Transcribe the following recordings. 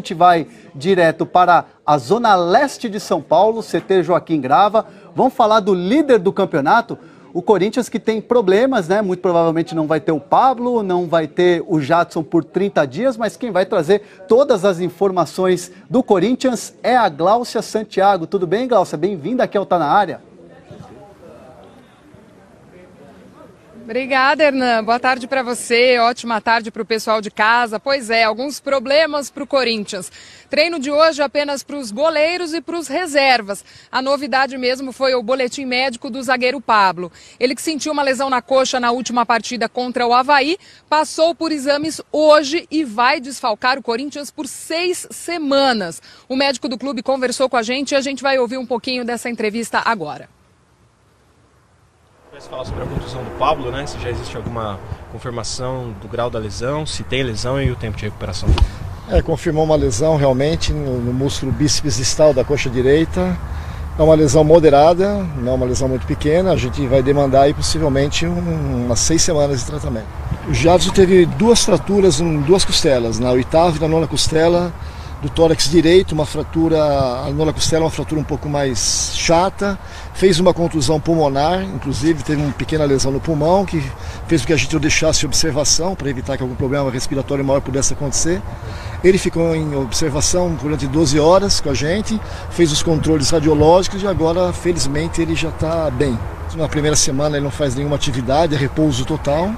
gente vai direto para a zona leste de São Paulo, CT Joaquim Grava. Vamos falar do líder do campeonato, o Corinthians, que tem problemas, né? Muito provavelmente não vai ter o Pablo, não vai ter o Jadson por 30 dias, mas quem vai trazer todas as informações do Corinthians é a Gláucia Santiago. Tudo bem, Gláucia? Bem-vinda aqui ao Tá Na Área. Obrigada, Hernan. Boa tarde para você, ótima tarde para o pessoal de casa. Pois é, alguns problemas para o Corinthians. Treino de hoje apenas para os goleiros e para os reservas. A novidade mesmo foi o boletim médico do zagueiro Pablo. Ele que sentiu uma lesão na coxa na última partida contra o Avaí, passou por exames hoje e vai desfalcar o Corinthians por 6 semanas. O médico do clube conversou com a gente e a gente vai ouvir um pouquinho dessa entrevista agora. Você falar sobre a contusão do Pablo, né? Se já existe alguma confirmação do grau da lesão, se tem lesão e o tempo de recuperação. Confirmou uma lesão realmente no músculo bíceps distal da coxa direita. É uma lesão moderada, não é uma lesão muito pequena. A gente vai demandar aí possivelmente umas 6 semanas de tratamento. O Jadson teve 2 fraturas em 2 costelas, na 8ª e na 9ª costela do tórax direito, uma fratura, a 9ª costela é uma fratura um pouco mais chata, fez uma contusão pulmonar, inclusive teve uma pequena lesão no pulmão, que fez com que a gente o deixasse em observação, para evitar que algum problema respiratório maior pudesse acontecer. Ele ficou em observação durante 12 horas com a gente, fez os controles radiológicos e agora, felizmente, ele já está bem. Na primeira semana ele não faz nenhuma atividade, é repouso total.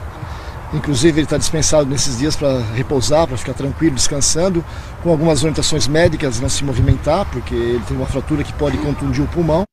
Inclusive ele está dispensado nesses dias para repousar, para ficar tranquilo, descansando, com algumas orientações médicas, não se movimentar, porque ele tem uma fratura que pode contundir o pulmão.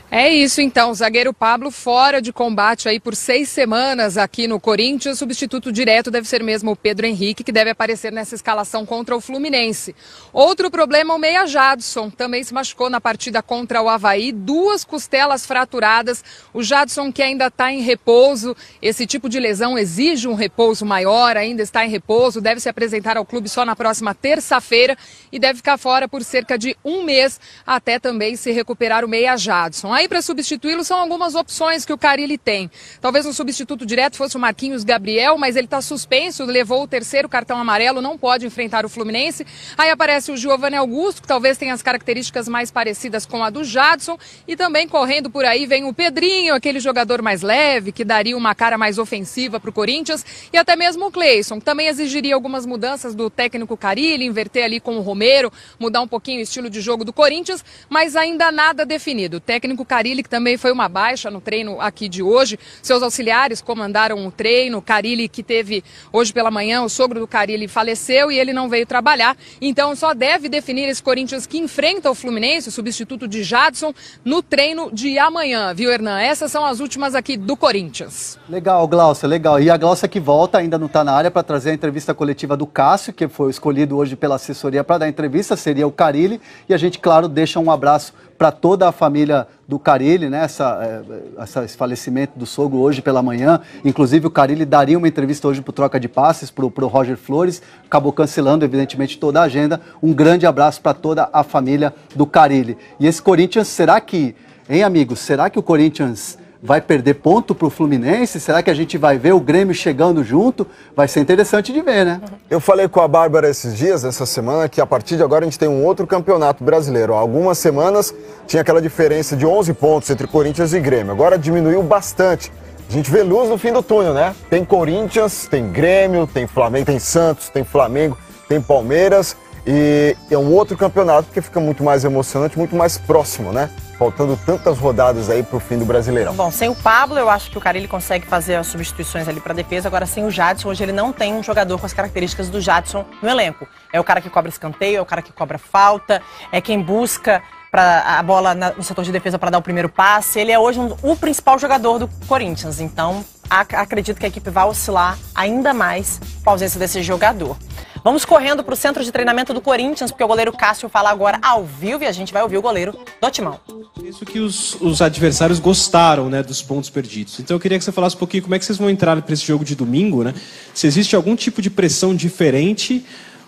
É isso então, o zagueiro Pablo fora de combate aí por 6 semanas aqui no Corinthians. Substituto direto deve ser mesmo o Pedro Henrique, que deve aparecer nessa escalação contra o Fluminense. Outro problema, o meia Jadson, também se machucou na partida contra o Avaí, 2 costelas fraturadas. O Jadson que ainda está em repouso, esse tipo de lesão exige um repouso maior, ainda está em repouso, deve se apresentar ao clube só na próxima terça-feira e deve ficar fora por cerca de 1 mês, até também se recuperar o meia Jadson. Aí para substituí-lo são algumas opções que o Carille tem. Talvez um substituto direto fosse o Marquinhos Gabriel, mas ele está suspenso, levou o 3º cartão amarelo, não pode enfrentar o Fluminense. Aí aparece o Giovanni Augusto, que talvez tenha as características mais parecidas com a do Jadson. E também correndo por aí vem o Pedrinho, aquele jogador mais leve, que daria uma cara mais ofensiva para o Corinthians. E até mesmo o Cleison, que também exigiria algumas mudanças do técnico Carille, inverter ali com o Romero, mudar um pouquinho o estilo de jogo do Corinthians, mas ainda nada definido. O técnico Carille, que também foi uma baixa no treino aqui de hoje. Seus auxiliares comandaram o treino. Carille, que teve hoje pela manhã, o sogro do Carille faleceu e ele não veio trabalhar. Então só deve definir esse Corinthians que enfrenta o Fluminense, o substituto de Jadson, no treino de amanhã, viu, Hernan? Essas são as últimas aqui do Corinthians. Legal, Gláucia, legal. E a Gláucia que volta, ainda não está na área, para trazer a entrevista coletiva do Cássio, que foi escolhido hoje pela assessoria para dar a entrevista, seria o Carille. E a gente, claro, deixa um abraço para toda a família do Carille, né? Esse falecimento do sogro hoje pela manhã. Inclusive o Carille daria uma entrevista hoje para o Troca de Passes, para o Roger Flores, acabou cancelando evidentemente toda a agenda. Um grande abraço para toda a família do Carille. E esse Corinthians, será que, hein, amigos, será que o Corinthians vai perder ponto para o Fluminense? Será que a gente vai ver o Grêmio chegando junto? Vai ser interessante de ver, né? Eu falei com a Bárbara esses dias, essa semana, que a partir de agora a gente tem um outro campeonato brasileiro. Há algumas semanas tinha aquela diferença de 11 pontos entre Corinthians e Grêmio. Agora diminuiu bastante. A gente vê luz no fim do túnel, né? Tem Corinthians, tem Grêmio, tem Flamengo, tem Santos, tem Flamengo, tem Palmeiras. E é um outro campeonato que fica muito mais emocionante, muito mais próximo, né? Faltando tantas rodadas aí pro fim do Brasileirão. Bom, sem o Pablo, eu acho que o Carille consegue fazer as substituições ali para defesa. Agora, sem o Jadson, hoje ele não tem um jogador com as características do Jadson no elenco. É o cara que cobra escanteio, é o cara que cobra falta, é quem busca a bola no setor de defesa para dar o primeiro passe. Ele é hoje o principal jogador do Corinthians. Então, acredito que a equipe vai oscilar ainda mais com a ausência desse jogador. Vamos correndo para o centro de treinamento do Corinthians, porque o goleiro Cássio fala agora ao vivo e a gente vai ouvir o goleiro do Timão. Isso que os adversários gostaram, né, dos pontos perdidos. Então eu queria que você falasse um pouquinho como é que vocês vão entrar para esse jogo de domingo, né? Se existe algum tipo de pressão diferente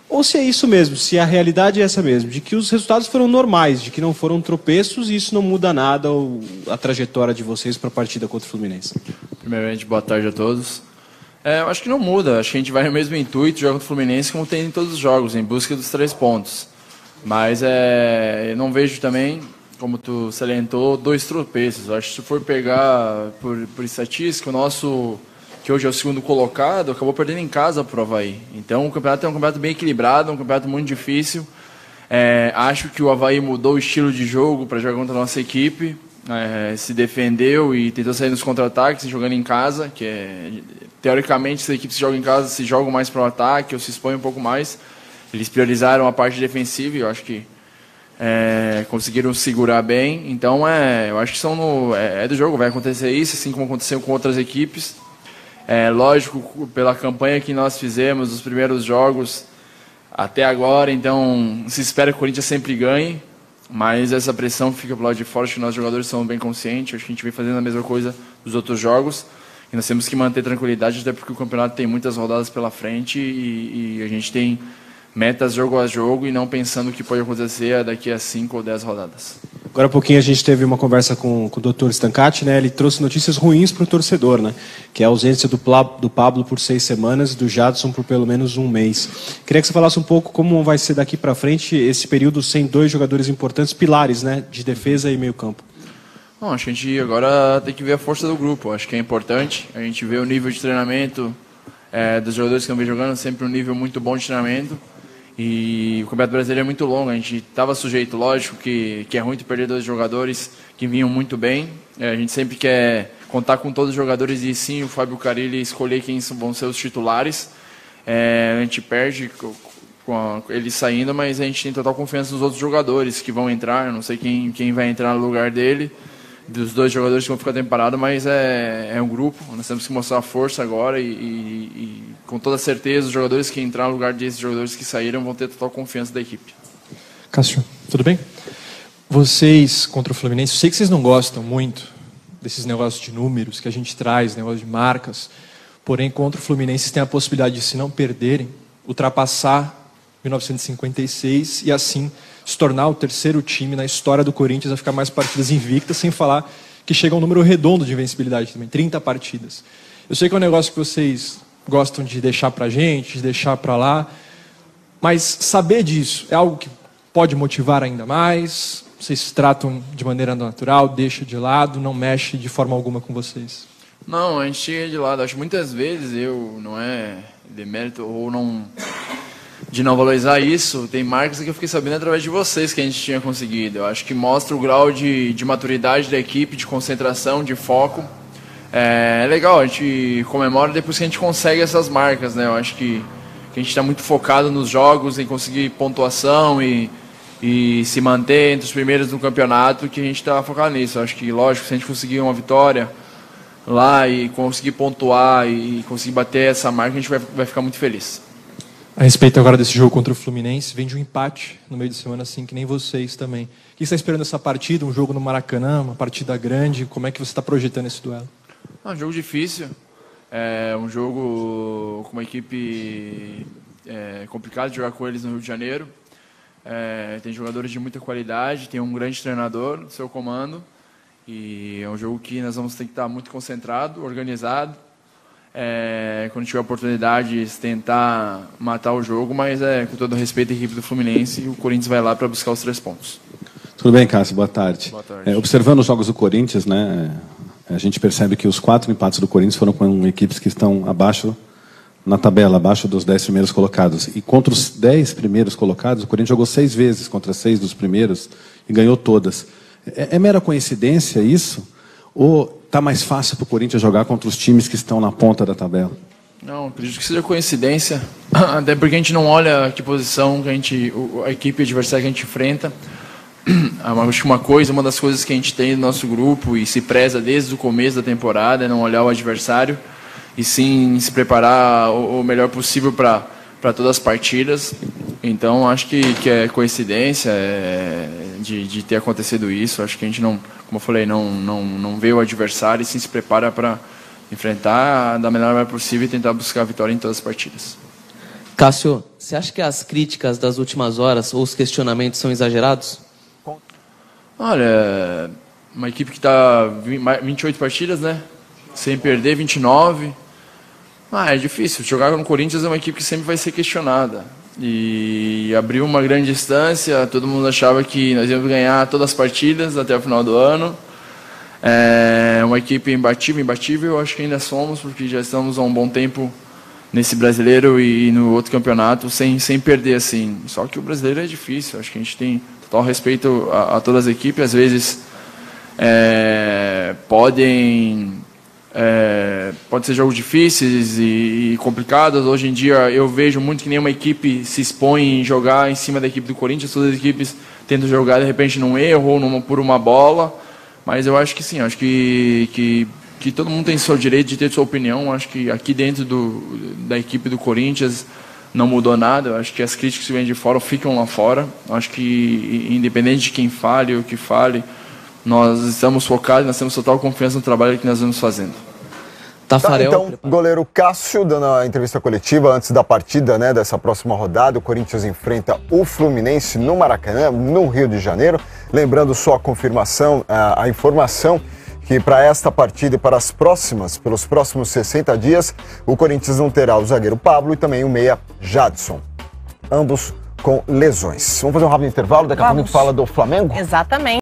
ou se é isso mesmo, se a realidade é essa mesmo, de que os resultados foram normais, de que não foram tropeços e isso não muda nada a trajetória de vocês para a partida contra o Fluminense. Primeiramente, boa tarde a todos. Eu acho que não muda, acho que a gente vai no mesmo intuito, joga contra o Fluminense como tem em todos os jogos, em busca dos 3 pontos. Mas eu não vejo também, como tu salientou, 2 tropeços. Eu acho que se for pegar por estatística, o nosso, que hoje é o segundo colocado, acabou perdendo em casa para o Avaí. Então o campeonato é um campeonato bem equilibrado, um campeonato muito difícil. Acho que o Avaí mudou o estilo de jogo para jogar contra a nossa equipe, se defendeu e tentou sair nos contra-ataques, jogando em casa, que teoricamente, se a equipe se joga em casa, se joga mais para o ataque ou se expõe um pouco mais. Eles priorizaram a parte defensiva e eu acho que conseguiram segurar bem. Então, eu acho que é do jogo, vai acontecer isso, assim como aconteceu com outras equipes. Lógico, pela campanha que nós fizemos, os primeiros jogos até agora, então se espera que o Corinthians sempre ganhe, mas essa pressão fica pro lado de fora, acho que nós jogadores somos bem conscientes, acho que a gente vem fazendo a mesma coisa dos outros jogos. E nós temos que manter tranquilidade, até porque o campeonato tem muitas rodadas pela frente e a gente tem metas jogo a jogo e não pensando o que pode acontecer daqui a 5 ou 10 rodadas. Agora há pouquinho a gente teve uma conversa com o Dr. Stancati, né? Ele trouxe notícias ruins para o torcedor, né? Que é a ausência do Pablo por 6 semanas e do Jadson por pelo menos 1 mês. Queria que você falasse um pouco como vai ser daqui para frente esse período sem 2 jogadores importantes, pilares, né? De defesa e meio campo. Bom, acho que a gente agora tem que ver a força do grupo. Acho que é importante a gente ver o nível de treinamento dos jogadores que estão jogando, sempre um nível muito bom de treinamento. E o Campeonato Brasileiro é muito longo. A gente estava sujeito, lógico, que é ruim perder 2 jogadores que vinham muito bem. A gente sempre quer contar com todos os jogadores e sim o Fábio Carille escolher quem vão ser os titulares. A gente perde com ele saindo, mas a gente tem total confiança nos outros jogadores que vão entrar. Eu não sei quem vai entrar no lugar dele, dos 2 jogadores que vão ficar tempo parado, mas é um grupo. Nós temos que mostrar a força agora e com toda certeza os jogadores que entraram no lugar desses jogadores que saíram vão ter total confiança da equipe. Cássio, tudo bem? Vocês contra o Fluminense, eu sei que vocês não gostam muito desses negócios de números que a gente traz, negócios de marcas, porém contra o Fluminense vocês têm a possibilidade de, se não perderem, ultrapassar 1956 e assim se tornar o 3º time na história do Corinthians a ficar mais partidas invictas, sem falar que chega a um número redondo de invencibilidade também, 30 partidas. Eu sei que é um negócio que vocês gostam de deixar pra gente, de deixar pra lá, mas saber disso é algo que pode motivar ainda mais? Vocês tratam de maneira natural, deixa de lado, não mexe de forma alguma com vocês? Não, a gente chega de lado. Acho que muitas vezes não é demérito ou não... de não valorizar isso, tem marcas que eu fiquei sabendo através de vocês que a gente tinha conseguido. Eu acho que mostra o grau de maturidade da equipe, de concentração, de foco. É legal, a gente comemora depois que a gente consegue essas marcas, né? Eu acho que a gente está muito focado nos jogos, em conseguir pontuação e se manter entre os primeiros no campeonato, que a gente está focado nisso. Eu acho que, lógico, se a gente conseguir uma vitória lá e conseguir pontuar e conseguir bater essa marca, a gente vai ficar muito feliz. A respeito agora desse jogo contra o Fluminense, vem de um empate no meio de semana, assim, que nem vocês também. O que você está esperando essa partida? Um jogo no Maracanã, uma partida grande? Como é que você está projetando esse duelo? É um jogo difícil, é um jogo com uma equipe complicado de jogar com eles no Rio de Janeiro. Tem jogadores de muita qualidade, tem um grande treinador no seu comando. E é um jogo que nós vamos ter que estar muito concentrado, organizado. Quando tiver a oportunidade, tentar matar o jogo, mas com todo respeito à equipe do Fluminense, o Corinthians vai lá para buscar os 3 pontos. Tudo bem, Cássio? Boa tarde. Boa tarde. Observando os jogos do Corinthians, né, a gente percebe que os 4 empates do Corinthians foram com equipes que estão abaixo na tabela, abaixo dos 10 primeiros colocados. E contra os 10 primeiros colocados, o Corinthians jogou 6 vezes contra 6 dos primeiros e ganhou todas. É mera coincidência isso? Ou está mais fácil para o Corinthians jogar contra os times que estão na ponta da tabela? Não, acredito que seja coincidência, até porque a gente não olha que posição que a equipe adversária que a gente enfrenta. Acho que uma das coisas que a gente tem no nosso grupo e se preza desde o começo da temporada é não olhar o adversário e sim se preparar o melhor possível para todas as partidas. Então acho que é coincidência de ter acontecido isso. Acho que a gente não, como eu falei, não vê o adversário e sim se prepara para enfrentar da melhor maneira possível e tentar buscar a vitória em todas as partidas. Cássio, você acha que as críticas das últimas horas ou os questionamentos são exagerados? Olha, uma equipe que está 28 partidas, né? Sem perder, 29. É difícil. Jogar no Corinthians é uma equipe que sempre vai ser questionada. E abriu uma grande distância, todo mundo achava que nós íamos ganhar todas as partidas até o final do ano. É uma equipe imbatível, eu acho que ainda somos, porque já estamos há um bom tempo nesse brasileiro e no outro campeonato sem perder assim. Só que o brasileiro é difícil, acho que a gente tem total respeito a todas as equipes, às vezes podem ser jogos difíceis e complicados. Hoje em dia eu vejo muito que nenhuma equipe se expõe em jogar em cima da equipe do Corinthians, todas as equipes tentam jogar de repente num erro ou por uma bola, mas eu acho que sim, acho que todo mundo tem seu direito de ter sua opinião. Acho que aqui dentro da equipe do Corinthians não mudou nada. Eu acho que as críticas que vêm de fora ficam lá fora. Eu acho que independente de quem fale ou que fale, nós estamos focados, nós temos total confiança no trabalho que nós vamos fazendo. Então, goleiro Cássio, dando a entrevista coletiva antes da partida, né, dessa próxima rodada. O Corinthians enfrenta o Fluminense no Maracanã, no Rio de Janeiro. Lembrando só a confirmação, a informação que para esta partida e para as próximas, pelos próximos 60 dias, o Corinthians não terá o zagueiro Pablo e também o meia Jadson. Ambos com lesões. Vamos fazer um rápido intervalo, daqui a pouco a gente fala do Flamengo? Exatamente.